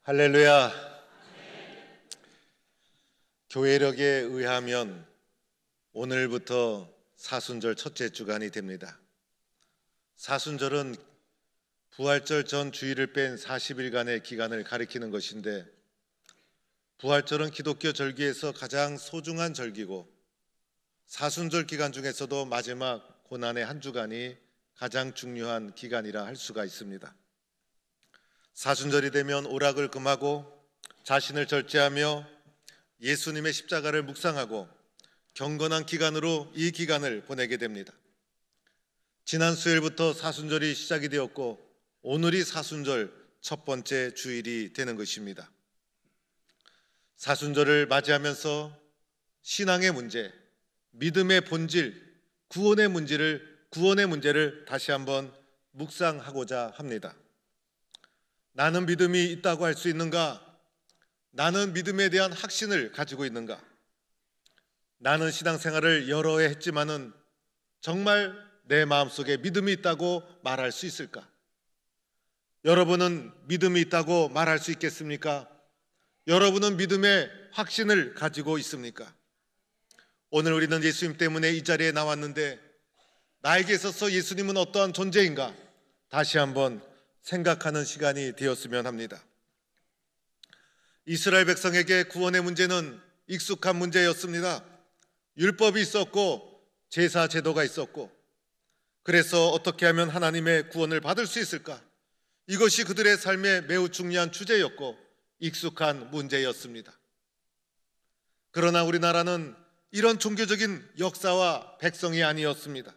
할렐루야. 교회력에 의하면 오늘부터 사순절 첫째 주간이 됩니다. 사순절은 부활절 전 주일을 뺀 40일간의 기간을 가리키는 것인데, 부활절은 기독교 절기에서 가장 소중한 절기고, 사순절 기간 중에서도 마지막 고난의 한 주간이 가장 중요한 기간이라 할 수가 있습니다. 사순절이 되면 오락을 금하고 자신을 절제하며 예수님의 십자가를 묵상하고 경건한 기간으로 이 기간을 보내게 됩니다. 지난 수요일부터 사순절이 시작이 되었고, 오늘이 사순절 첫 번째 주일이 되는 것입니다. 사순절을 맞이하면서 신앙의 문제, 믿음의 본질, 구원의 문제를 다시 한번 묵상하고자 합니다. 나는 믿음이 있다고 할 수 있는가? 나는 믿음에 대한 확신을 가지고 있는가? 나는 신앙생활을 여러 해 했지만은 정말 내 마음속에 믿음이 있다고 말할 수 있을까? 여러분은 믿음이 있다고 말할 수 있겠습니까? 여러분은 믿음의 확신을 가지고 있습니까? 오늘 우리는 예수님 때문에 이 자리에 나왔는데, 나에게 있어서 예수님은 어떠한 존재인가? 다시 한번 생각하는 시간이 되었으면 합니다. 이스라엘 백성에게 구원의 문제는 익숙한 문제였습니다. 율법이 있었고 제사 제도가 있었고, 그래서 어떻게 하면 하나님의 구원을 받을 수 있을까? 이것이 그들의 삶에 매우 중요한 주제였고 익숙한 문제였습니다. 그러나 우리나라는 이런 종교적인 역사와 백성이 아니었습니다.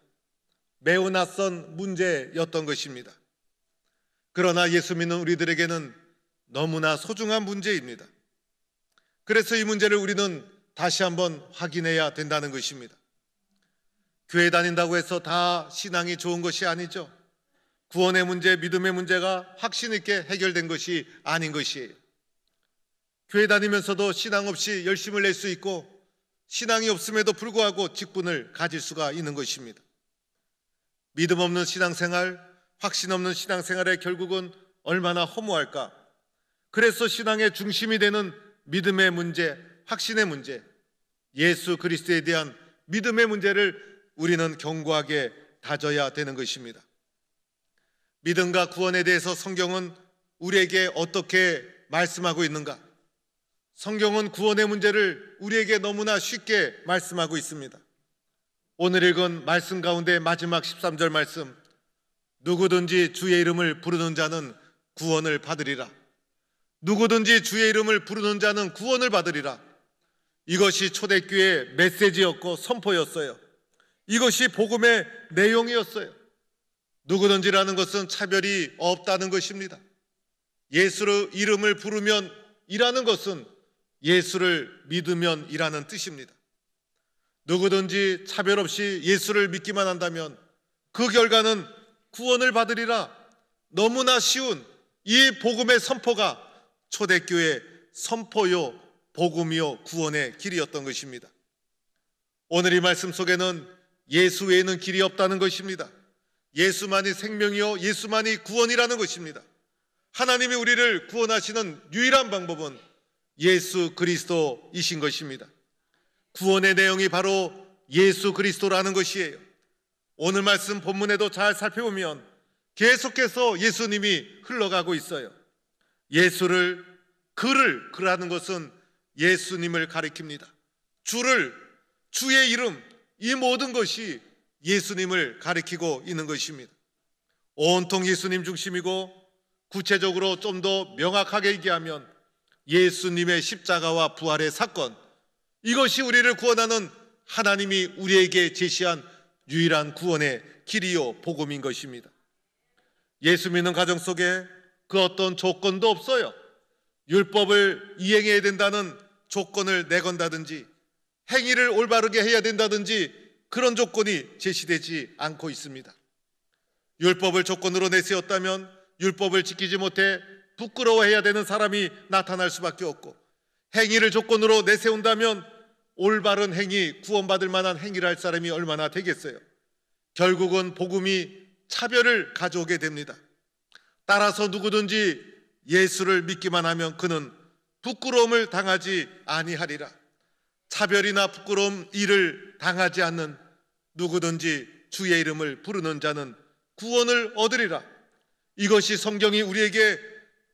매우 낯선 문제였던 것입니다. 그러나 예수 믿는 우리들에게는 너무나 소중한 문제입니다. 그래서 이 문제를 우리는 다시 한번 확인해야 된다는 것입니다. 교회 다닌다고 해서 다 신앙이 좋은 것이 아니죠. 구원의 문제, 믿음의 문제가 확신 있게 해결된 것이 아닌 것이에요. 교회 다니면서도 신앙 없이 열심을 낼 수 있고, 신앙이 없음에도 불구하고 직분을 가질 수가 있는 것입니다. 믿음 없는 신앙생활, 확신 없는 신앙생활에 결국은 얼마나 허무할까? 그래서 신앙의 중심이 되는 믿음의 문제, 확신의 문제, 예수 그리스도에 대한 믿음의 문제를 우리는 견고하게 다져야 되는 것입니다. 믿음과 구원에 대해서 성경은 우리에게 어떻게 말씀하고 있는가? 성경은 구원의 문제를 우리에게 너무나 쉽게 말씀하고 있습니다. 오늘 읽은 말씀 가운데 마지막 13절 말씀, 누구든지 주의 이름을 부르는 자는 구원을 받으리라. 누구든지 주의 이름을 부르는 자는 구원을 받으리라. 이것이 초대교회의 메시지였고 선포였어요. 이것이 복음의 내용이었어요. 누구든지라는 것은 차별이 없다는 것입니다. 예수의 이름을 부르면 이라는 것은 예수를 믿으면 이라는 뜻입니다. 누구든지 차별 없이 예수를 믿기만 한다면 그 결과는 구원을 받으리라. 너무나 쉬운 이 복음의 선포가 초대교회 선포요, 복음이요, 구원의 길이었던 것입니다. 오늘 이 말씀 속에는 예수 외에는 길이 없다는 것입니다. 예수만이 생명이요, 예수만이 구원이라는 것입니다. 하나님이 우리를 구원하시는 유일한 방법은 예수 그리스도이신 것입니다. 구원의 내용이 바로 예수 그리스도라는 것이에요. 오늘 말씀 본문에도 잘 살펴보면 계속해서 예수님이 흘러가고 있어요. 그라는 것은 예수님을 가리킵니다. 주의 이름, 이 모든 것이 예수님을 가리키고 있는 것입니다. 온통 예수님 중심이고, 구체적으로 좀 더 명확하게 얘기하면 예수님의 십자가와 부활의 사건, 이것이 우리를 구원하는 하나님이 우리에게 제시한 유일한 구원의 길이요, 복음인 것입니다. 예수 믿는 가정 속에 그 어떤 조건도 없어요. 율법을 이행해야 된다는 조건을 내건다든지, 행위를 올바르게 해야 된다든지 그런 조건이 제시되지 않고 있습니다. 율법을 조건으로 내세웠다면 율법을 지키지 못해 부끄러워해야 되는 사람이 나타날 수밖에 없고, 행위를 조건으로 내세운다면 올바른 행위, 구원받을 만한 행위를 할 사람이 얼마나 되겠어요? 결국은 복음이 차별을 가져오게 됩니다. 따라서 누구든지 예수를 믿기만 하면 그는 부끄러움을 당하지 아니하리라. 차별이나 부끄러움 일을 당하지 않는 누구든지 주의 이름을 부르는 자는 구원을 얻으리라. 이것이 성경이 우리에게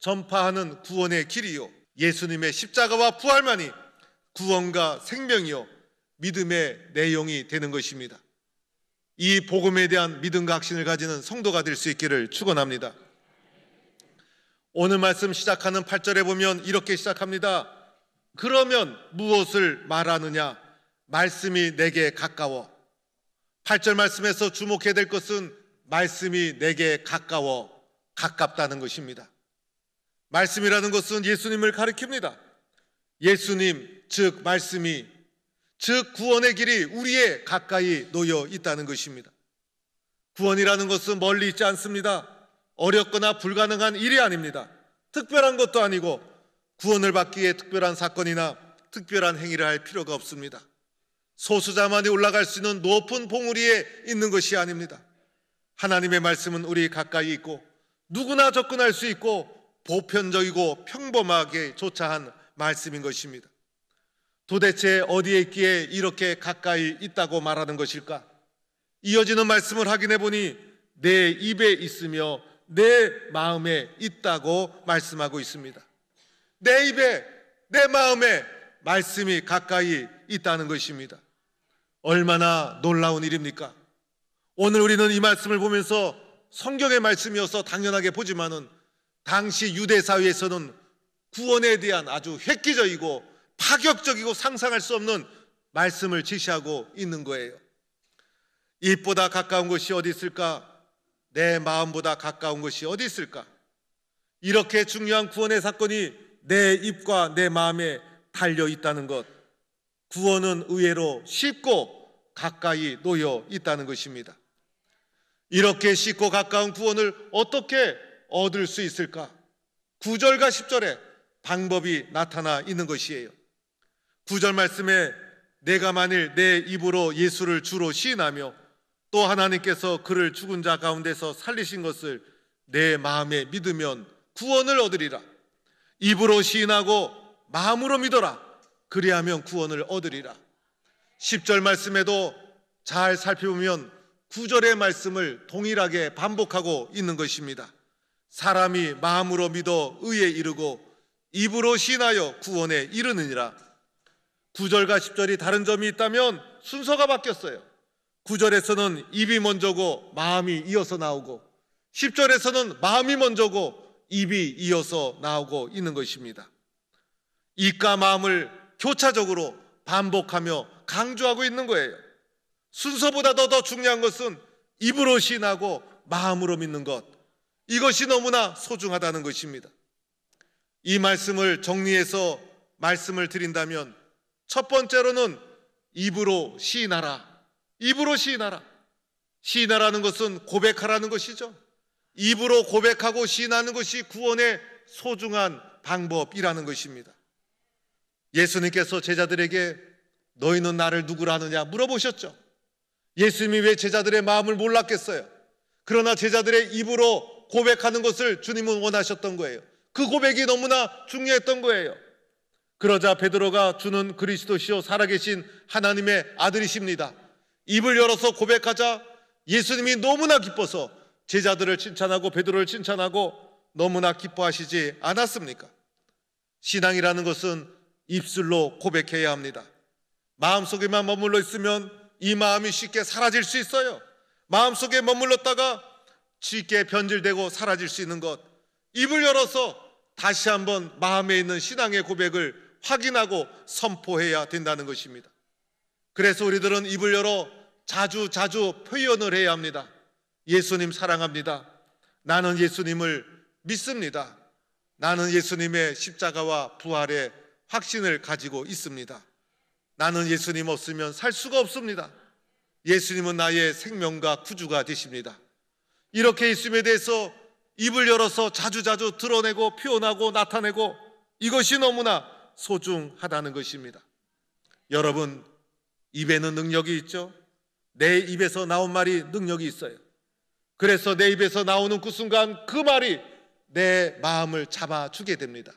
전파하는 구원의 길이요, 예수님의 십자가와 부활만이 구원과 생명이요 믿음의 내용이 되는 것입니다. 이 복음에 대한 믿음과 확신을 가지는 성도가 될 수 있기를 축원합니다. 오늘 말씀 시작하는 8절에 보면 이렇게 시작합니다. 그러면 무엇을 말하느냐? 말씀이 내게 가까워. 8절 말씀에서 주목해야 될 것은 말씀이 내게 가까워, 가깝다는 것입니다. 말씀이라는 것은 예수님을 가리킵니다. 예수님, 즉 말씀이, 즉 구원의 길이 우리의 가까이 놓여 있다는 것입니다. 구원이라는 것은 멀리 있지 않습니다. 어렵거나 불가능한 일이 아닙니다. 특별한 것도 아니고 구원을 받기 위해 특별한 사건이나 특별한 행위를 할 필요가 없습니다. 소수자만이 올라갈 수 있는 높은 봉우리에 있는 것이 아닙니다. 하나님의 말씀은 우리 가까이 있고 누구나 접근할 수 있고 보편적이고 평범하게 조차한 말씀인 것입니다. 도대체 어디에 있기에 이렇게 가까이 있다고 말하는 것일까? 이어지는 말씀을 확인해 보니 내 입에 있으며 내 마음에 있다고 말씀하고 있습니다. 내 입에, 내 마음에 말씀이 가까이 있다는 것입니다. 얼마나 놀라운 일입니까? 오늘 우리는 이 말씀을 보면서 성경의 말씀이어서 당연하게 보지만은 당시 유대 사회에서는 구원에 대한 아주 획기적이고 파격적이고 상상할 수 없는 말씀을 제시하고 있는 거예요. 입보다 가까운 것이 어디 있을까? 내 마음보다 가까운 것이 어디 있을까? 이렇게 중요한 구원의 사건이 내 입과 내 마음에 달려 있다는 것, 구원은 의외로 쉽고 가까이 놓여 있다는 것입니다. 이렇게 쉽고 가까운 구원을 어떻게 얻을 수 있을까? 9절과 10절에 방법이 나타나 있는 것이에요. 9절 말씀에 내가 만일 내 입으로 예수를 주로 시인하며 또 하나님께서 그를 죽은 자 가운데서 살리신 것을 내 마음에 믿으면 구원을 얻으리라. 입으로 시인하고 마음으로 믿어라. 그리하면 구원을 얻으리라. 10절 말씀에도 잘 살펴보면 9절의 말씀을 동일하게 반복하고 있는 것입니다. 사람이 마음으로 믿어 의에 이르고 입으로 시인하여 구원에 이르느니라. 9절과 10절이 다른 점이 있다면 순서가 바뀌었어요. 9절에서는 입이 먼저고 마음이 이어서 나오고 10절에서는 마음이 먼저고 입이 이어서 나오고 있는 것입니다. 입과 마음을 교차적으로 반복하며 강조하고 있는 거예요. 순서보다도 더 중요한 것은 입으로 시인하고 마음으로 믿는 것, 이것이 너무나 소중하다는 것입니다. 이 말씀을 정리해서 말씀을 드린다면 첫 번째로는 입으로 시인하라. 입으로 시인하라. 시인하라는 것은 고백하라는 것이죠. 입으로 고백하고 시인하는 것이 구원의 소중한 방법이라는 것입니다. 예수님께서 제자들에게 너희는 나를 누구라 하느냐 물어보셨죠. 예수님이 왜 제자들의 마음을 몰랐겠어요? 그러나 제자들의 입으로 고백하는 것을 주님은 원하셨던 거예요. 그 고백이 너무나 중요했던 거예요. 그러자 베드로가 주는 그리스도시요 살아계신 하나님의 아들이십니다. 입을 열어서 고백하자 예수님이 너무나 기뻐서 제자들을 칭찬하고 베드로를 칭찬하고 너무나 기뻐하시지 않았습니까? 신앙이라는 것은 입술로 고백해야 합니다. 마음속에만 머물러 있으면 이 마음이 쉽게 사라질 수 있어요. 마음속에 머물렀다가 쉽게 변질되고 사라질 수 있는 것, 입을 열어서 다시 한번 마음에 있는 신앙의 고백을 확인하고 선포해야 된다는 것입니다. 그래서 우리들은 입을 열어 자주 표현을 해야 합니다. 예수님 사랑합니다. 나는 예수님을 믿습니다. 나는 예수님의 십자가와 부활의 확신을 가지고 있습니다. 나는 예수님 없으면 살 수가 없습니다. 예수님은 나의 생명과 구주가 되십니다. 이렇게 예수님에 대해서 입을 열어서 자주 드러내고 표현하고 나타내고, 이것이 너무나 소중하다는 것입니다. 여러분, 입에는 능력이 있죠. 내 입에서 나온 말이 능력이 있어요. 그래서 내 입에서 나오는 그 순간 그 말이 내 마음을 잡아주게 됩니다.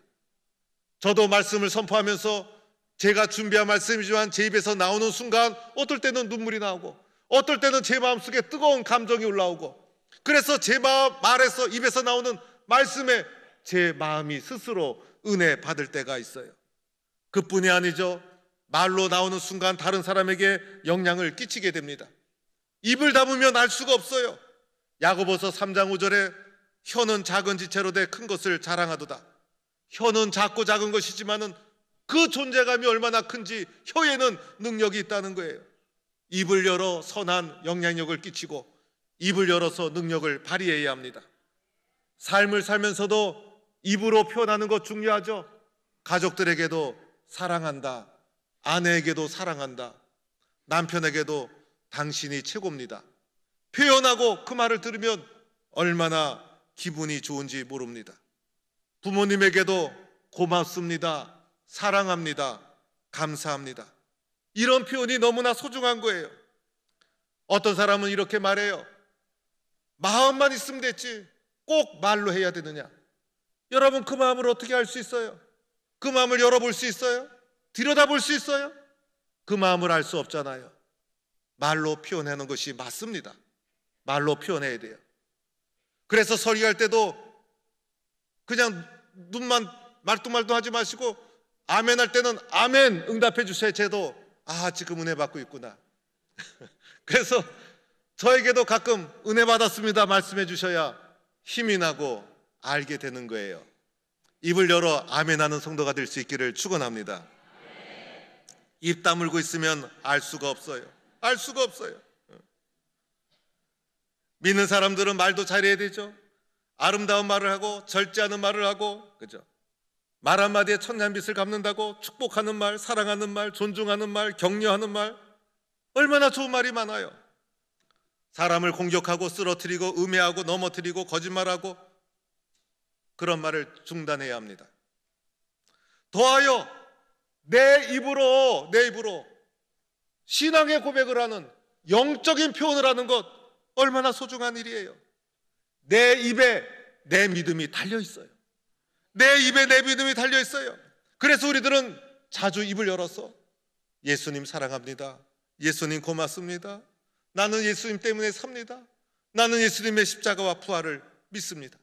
저도 말씀을 선포하면서 제가 준비한 말씀이지만 제 입에서 나오는 순간 어떨 때는 눈물이 나오고 어떨 때는 제 마음속에 뜨거운 감정이 올라오고, 그래서 제 말에서 입에서 나오는 말씀에 제 마음이 스스로 은혜 받을 때가 있어요. 그뿐이 아니죠. 말로 나오는 순간 다른 사람에게 영향을 끼치게 됩니다. 입을 다물면 알 수가 없어요. 야고보서 3장 5절에 혀는 작은 지체로되 큰 것을 자랑하도다. 혀는 작고 작은 것이지만은 그 존재감이 얼마나 큰지 혀에는 능력이 있다는 거예요. 입을 열어 선한 영향력을 끼치고 입을 열어서 능력을 발휘해야 합니다. 삶을 살면서도 입으로 표현하는 것 중요하죠. 가족들에게도 사랑한다, 아내에게도 사랑한다, 남편에게도 당신이 최고입니다. 표현하고 그 말을 들으면 얼마나 기분이 좋은지 모릅니다. 부모님에게도 고맙습니다, 사랑합니다, 감사합니다. 이런 표현이 너무나 소중한 거예요. 어떤 사람은 이렇게 말해요. 마음만 있으면 됐지 꼭 말로 해야 되느냐? 여러분, 그 마음을 어떻게 알 수 있어요? 그 마음을 열어볼 수 있어요? 들여다볼 수 있어요? 그 마음을 알 수 없잖아요. 말로 표현하는 것이 맞습니다. 말로 표현해야 돼요. 그래서 설교할 때도 그냥 눈만 말똥말똥 하지 마시고 아멘 할 때는 아멘 응답해 주세요. 쟤도 지금 은혜 받고 있구나. 그래서 저에게도 가끔 은혜 받았습니다 말씀해 주셔야 힘이 나고 알게 되는 거예요. 입을 열어 아멘 하는 성도가 될 수 있기를 축원합니다. 입 다물고 있으면 알 수가 없어요. 알 수가 없어요. 믿는 사람들은 말도 잘해야 되죠. 아름다운 말을 하고 절제하는 말을 하고, 그죠? 말 한마디에 천년빛을 갚는다고 축복하는 말, 사랑하는 말, 존중하는 말, 격려하는 말, 얼마나 좋은 말이 많아요. 사람을 공격하고 쓰러뜨리고 음해하고 넘어뜨리고 거짓말하고 그런 말을 중단해야 합니다. 더하여 내 입으로 신앙의 고백을 하는, 영적인 표현을 하는 것 얼마나 소중한 일이에요. 내 입에 내 믿음이 달려 있어요. 내 입에 내 믿음이 달려 있어요. 그래서 우리들은 자주 입을 열어서 예수님 사랑합니다, 예수님 고맙습니다, 나는 예수님 때문에 삽니다, 나는 예수님의 십자가와 부활을 믿습니다.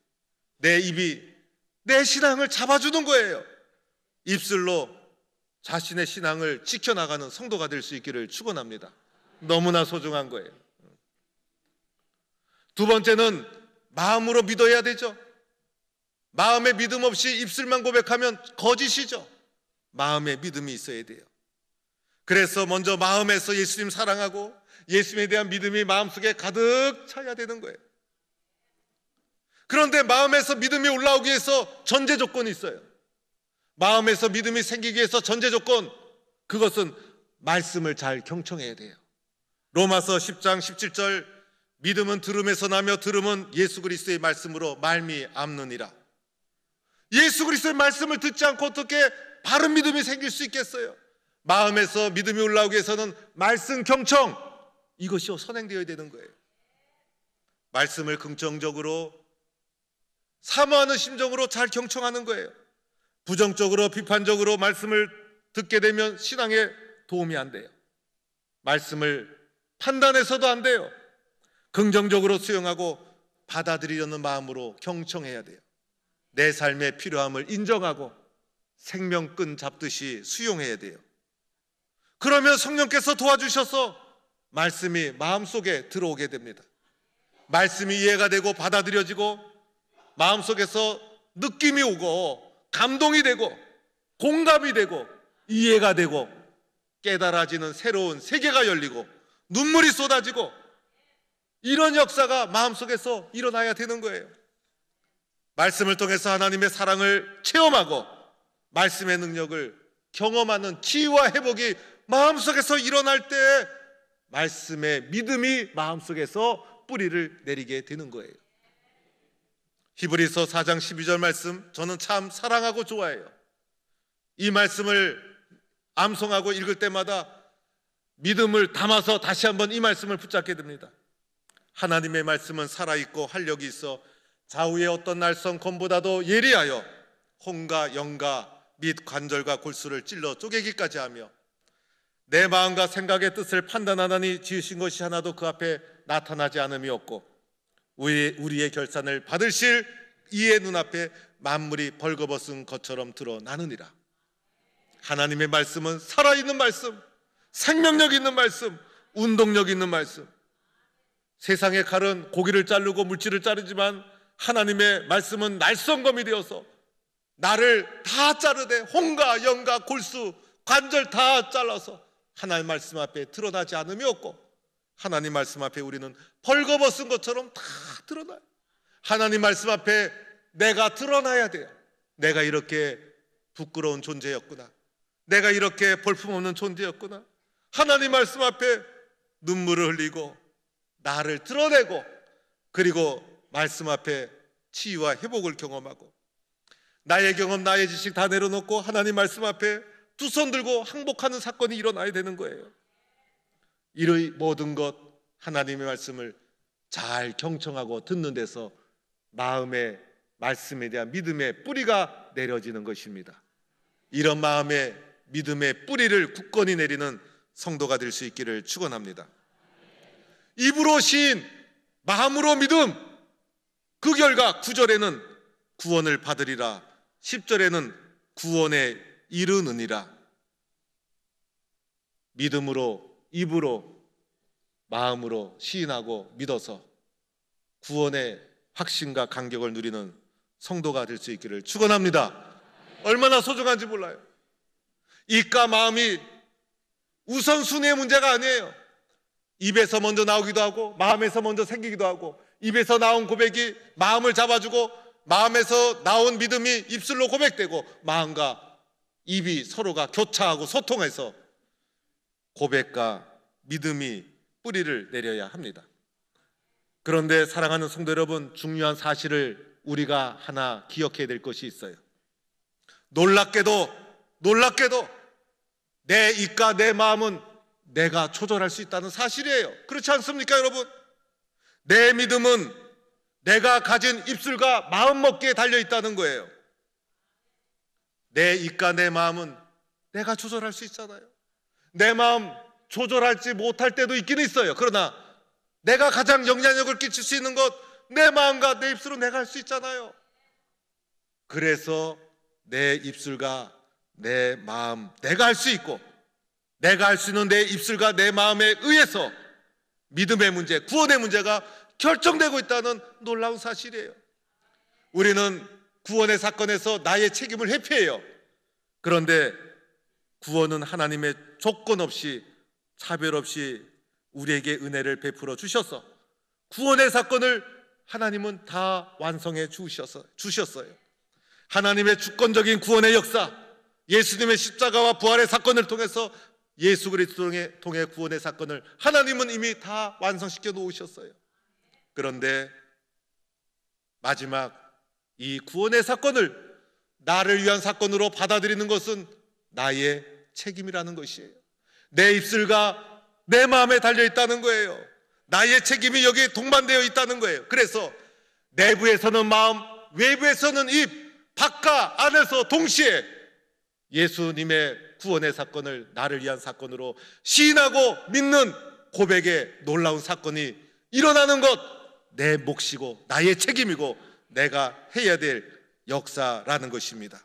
내 입이 내 신앙을 잡아주는 거예요. 입술로 자신의 신앙을 지켜나가는 성도가 될 수 있기를 축원합니다. 너무나 소중한 거예요. 두 번째는 마음으로 믿어야 되죠. 마음의 믿음 없이 입술만 고백하면 거짓이죠. 마음의 믿음이 있어야 돼요. 그래서 먼저 마음에서 예수님 사랑하고 예수님에 대한 믿음이 마음속에 가득 차야 되는 거예요. 그런데 마음에서 믿음이 올라오기 위해서 전제 조건이 있어요. 마음에서 믿음이 생기기 위해서 전제 조건, 그것은 말씀을 잘 경청해야 돼요. 로마서 10장 17절, 믿음은 들음에서 나며 들음은 예수 그리스도의 말씀으로 말미암느니라. 예수 그리스도의 말씀을 듣지 않고 어떻게 바른 믿음이 생길 수 있겠어요? 마음에서 믿음이 올라오기 위해서는 말씀 경청, 이것이 선행되어야 되는 거예요. 말씀을 긍정적으로 사모하는 심정으로 잘 경청하는 거예요. 부정적으로 비판적으로 말씀을 듣게 되면 신앙에 도움이 안 돼요. 말씀을 판단해서도 안 돼요. 긍정적으로 수용하고 받아들이려는 마음으로 경청해야 돼요. 내 삶의 필요함을 인정하고 생명끈 잡듯이 수용해야 돼요. 그러면 성령께서 도와주셔서 말씀이 마음속에 들어오게 됩니다. 말씀이 이해가 되고 받아들여지고 마음속에서 느낌이 오고 감동이 되고 공감이 되고 이해가 되고 깨달아지는 새로운 세계가 열리고 눈물이 쏟아지고, 이런 역사가 마음속에서 일어나야 되는 거예요. 말씀을 통해서 하나님의 사랑을 체험하고 말씀의 능력을 경험하는 치유와 회복이 마음속에서 일어날 때 말씀의 믿음이 마음속에서 뿌리를 내리게 되는 거예요. 히브리서 4장 12절 말씀, 저는 참 사랑하고 좋아해요. 이 말씀을 암송하고 읽을 때마다 믿음을 담아서 다시 한번 이 말씀을 붙잡게 됩니다. 하나님의 말씀은 살아있고 활력이 있어 좌우의 어떤 날선 검보다도 예리하여 혼과 영과 및 관절과 골수를 찔러 쪼개기까지 하며 내 마음과 생각의 뜻을 판단하나니 지으신 것이 하나도 그 앞에 나타나지 않음이 없고 우리의 결산을 받으실 이의 눈앞에 만물이 벌거벗은 것처럼 드러나느니라. 하나님의 말씀은 살아있는 말씀, 생명력 있는 말씀, 운동력 있는 말씀. 세상의 칼은 고기를 자르고 물질을 자르지만 하나님의 말씀은 날성검이 되어서 나를 다 자르되 혼과 영과 골수 관절 다 잘라서 하나님 말씀 앞에 드러나지 않음이 없고 하나님 말씀 앞에 우리는 벌거벗은 것처럼 다 드러나요. 하나님 말씀 앞에 내가 드러나야 돼요. 내가 이렇게 부끄러운 존재였구나. 내가 이렇게 볼품없는 존재였구나. 하나님 말씀 앞에 눈물을 흘리고 나를 드러내고 그리고 말씀 앞에 치유와 회복을 경험하고 나의 경험, 나의 지식 다 내려놓고 하나님 말씀 앞에 두 손 들고 항복하는 사건이 일어나야 되는 거예요. 이의 모든 것 하나님의 말씀을 잘 경청하고 듣는 데서 마음의 말씀에 대한 믿음의 뿌리가 내려지는 것입니다. 이런 마음의 믿음의 뿌리를 굳건히 내리는 성도가 될 수 있기를 축원합니다. 입으로 시인, 마음으로 믿음, 그 결과 9절에는 구원을 받으리라, 10절에는 구원에 이르느니라. 믿음으로, 입으로, 마음으로 시인하고 믿어서 구원의 확신과 감격을 누리는 성도가 될 수 있기를 축원합니다. 얼마나 소중한지 몰라요. 입과 마음이 우선순위의 문제가 아니에요. 입에서 먼저 나오기도 하고 마음에서 먼저 생기기도 하고 입에서 나온 고백이 마음을 잡아주고 마음에서 나온 믿음이 입술로 고백되고 마음과 입이 서로가 교차하고 소통해서 고백과 믿음이 뿌리를 내려야 합니다. 그런데 사랑하는 성도 여러분, 중요한 사실을 우리가 하나 기억해야 될 것이 있어요. 놀랍게도 내 입과 내 마음은 내가 조절할 수 있다는 사실이에요. 그렇지 않습니까, 여러분? 내 믿음은 내가 가진 입술과 마음먹기에 달려있다는 거예요. 내 입과 내 마음은 내가 조절할 수 있잖아요. 내 마음 조절하지 못할 때도 있긴 있어요. 그러나 내가 가장 영향력을 끼칠 수 있는 것, 내 마음과 내 입술은 내가 할 수 있잖아요. 그래서 내 입술과 내 마음, 내가 할 수 있고 내가 할 수 있는 내 입술과 내 마음에 의해서 믿음의 문제, 구원의 문제가 결정되고 있다는 놀라운 사실이에요. 우리는 구원의 사건에서 나의 책임을 회피해요. 그런데 구원은 하나님의 조건 없이 차별 없이 우리에게 은혜를 베풀어 주셔서 구원의 사건을 하나님은 다 완성해 주셨어요. 하나님의 주권적인 구원의 역사, 예수님의 십자가와 부활의 사건을 통해서 예수 그리스도를 통해 구원의 사건을 하나님은 이미 다 완성시켜 놓으셨어요. 그런데 마지막 이 구원의 사건을 나를 위한 사건으로 받아들이는 것은 나의 책임이라는 것이에요. 내 입술과 내 마음에 달려있다는 거예요. 나의 책임이 여기에 동반되어 있다는 거예요. 그래서 내부에서는 마음, 외부에서는 입, 바깥, 안에서 동시에 예수님의 구원의 사건을 나를 위한 사건으로 시인하고 믿는 고백의 놀라운 사건이 일어나는 것, 내 몫이고 나의 책임이고 내가 해야 될 역사라는 것입니다.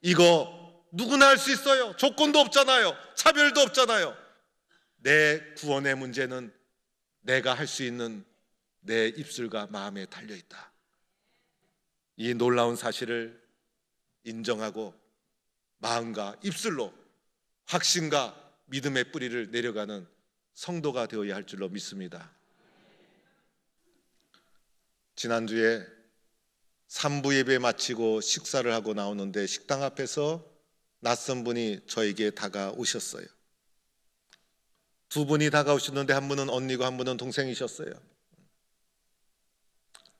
이거 누구나 할 수 있어요. 조건도 없잖아요. 차별도 없잖아요. 내 구원의 문제는 내가 할 수 있는 내 입술과 마음에 달려있다. 이 놀라운 사실을 인정하고 마음과 입술로 확신과 믿음의 뿌리를 내려가는 성도가 되어야 할 줄로 믿습니다. 지난주에 3부 예배 마치고 식사를 하고 나오는데 식당 앞에서 낯선 분이 저에게 다가오셨어요. 두 분이 다가오셨는데 한 분은 언니고 한 분은 동생이셨어요.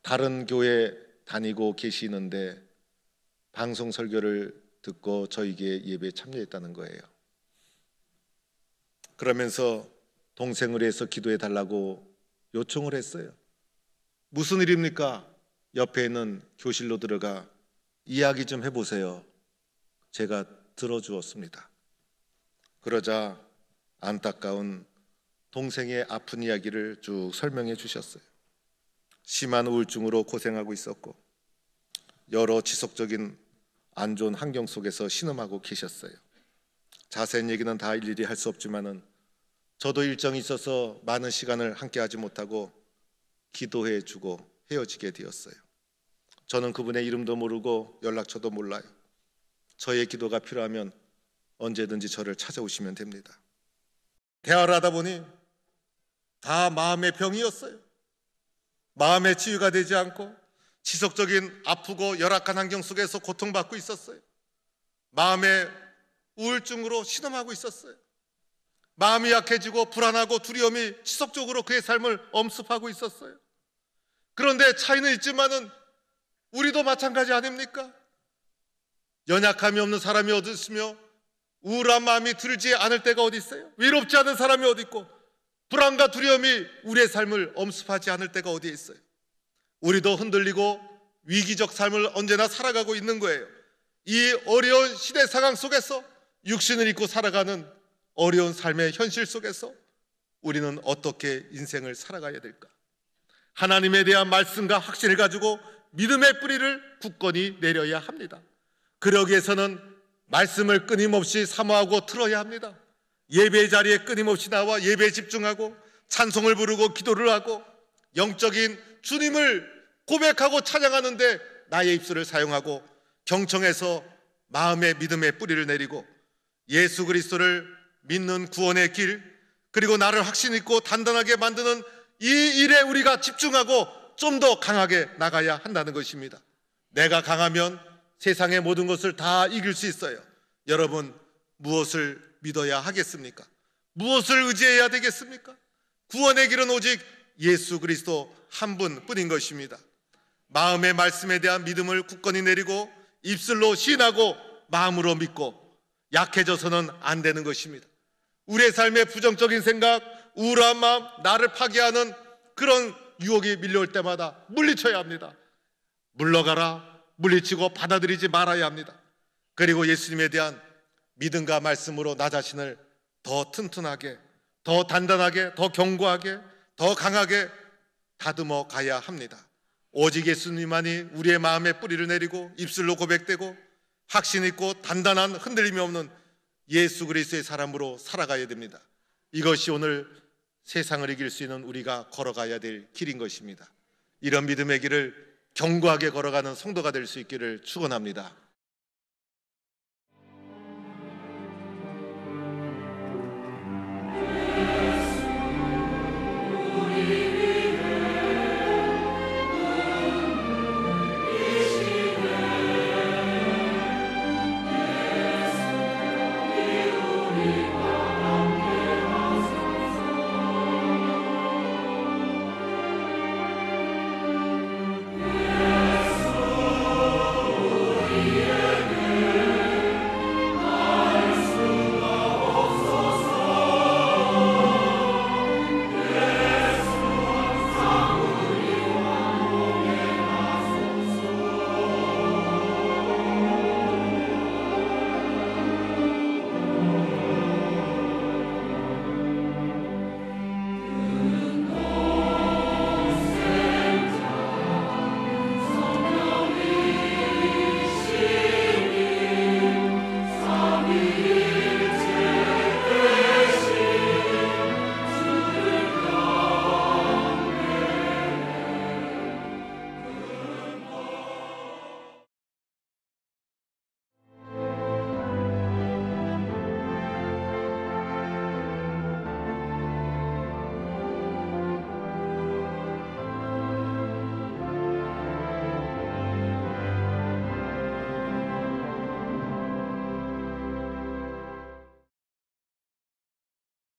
다른 교회 다니고 계시는데 방송 설교를 듣고 저에게 예배에 참여했다는 거예요. 그러면서 동생을 위해서 기도해 달라고 요청을 했어요. 무슨 일입니까? 옆에 있는 교실로 들어가 이야기 좀 해보세요. 제가 들어주었습니다. 그러자 안타까운 동생의 아픈 이야기를 쭉 설명해 주셨어요. 심한 우울증으로 고생하고 있었고 여러 지속적인 안 좋은 환경 속에서 신음하고 계셨어요. 자세한 얘기는 다 일일이 할 수 없지만은 저도 일정이 있어서 많은 시간을 함께하지 못하고 기도해 주고 헤어지게 되었어요. 저는 그분의 이름도 모르고 연락처도 몰라요. 저의 기도가 필요하면 언제든지 저를 찾아오시면 됩니다. 대화를 하다 보니 다 마음의 병이었어요. 마음의 치유가 되지 않고 지속적인 아프고 열악한 환경 속에서 고통받고 있었어요. 마음의 우울증으로 신음하고 있었어요. 마음이 약해지고 불안하고 두려움이 지속적으로 그의 삶을 엄습하고 있었어요. 그런데 차이는 있지만은 우리도 마찬가지 아닙니까? 연약함이 없는 사람이 어디 있으며 우울한 마음이 들지 않을 때가 어디 있어요? 외롭지 않은 사람이 어디 있고 불안과 두려움이 우리의 삶을 엄습하지 않을 때가 어디에 있어요? 우리도 흔들리고 위기적 삶을 언제나 살아가고 있는 거예요. 이 어려운 시대 상황 속에서 육신을 입고 살아가는 어려운 삶의 현실 속에서 우리는 어떻게 인생을 살아가야 될까? 하나님에 대한 말씀과 확신을 가지고 믿음의 뿌리를 굳건히 내려야 합니다. 그러기 위해서는 말씀을 끊임없이 사모하고 들어야 합니다. 예배 자리에 끊임없이 나와 예배에 집중하고 찬송을 부르고 기도를 하고 영적인 주님을 고백하고 찬양하는데 나의 입술을 사용하고 경청해서 마음의 믿음의 뿌리를 내리고 예수 그리스도를 믿는 구원의 길, 그리고 나를 확신 있고 단단하게 만드는 이 일에 우리가 집중하고 좀 더 강하게 나가야 한다는 것입니다. 내가 강하면 세상의 모든 것을 다 이길 수 있어요. 여러분, 무엇을 믿어야 하겠습니까? 무엇을 의지해야 되겠습니까? 구원의 길은 오직 예수 그리스도 한 분뿐인 것입니다. 마음의 말씀에 대한 믿음을 굳건히 내리고 입술로 시인하고 마음으로 믿고 약해져서는 안 되는 것입니다. 우리의 삶의 부정적인 생각, 우울한 마음, 나를 파괴하는 그런 유혹이 밀려올 때마다 물리쳐야 합니다. 물러가라, 물리치고 받아들이지 말아야 합니다. 그리고 예수님에 대한 믿음과 말씀으로 나 자신을 더 튼튼하게, 더 단단하게, 더 견고하게, 더 강하게 다듬어 가야 합니다. 오직 예수님만이 우리의 마음에 뿌리를 내리고 입술로 고백되고 확신 있고 단단한 흔들림이 없는 예수 그리스도의 사람으로 살아가야 됩니다. 이것이 오늘 세상을 이길 수 있는 우리가 걸어가야 될 길인 것입니다. 이런 믿음의 길을 견고하게 걸어가는 성도가 될 수 있기를 축원합니다.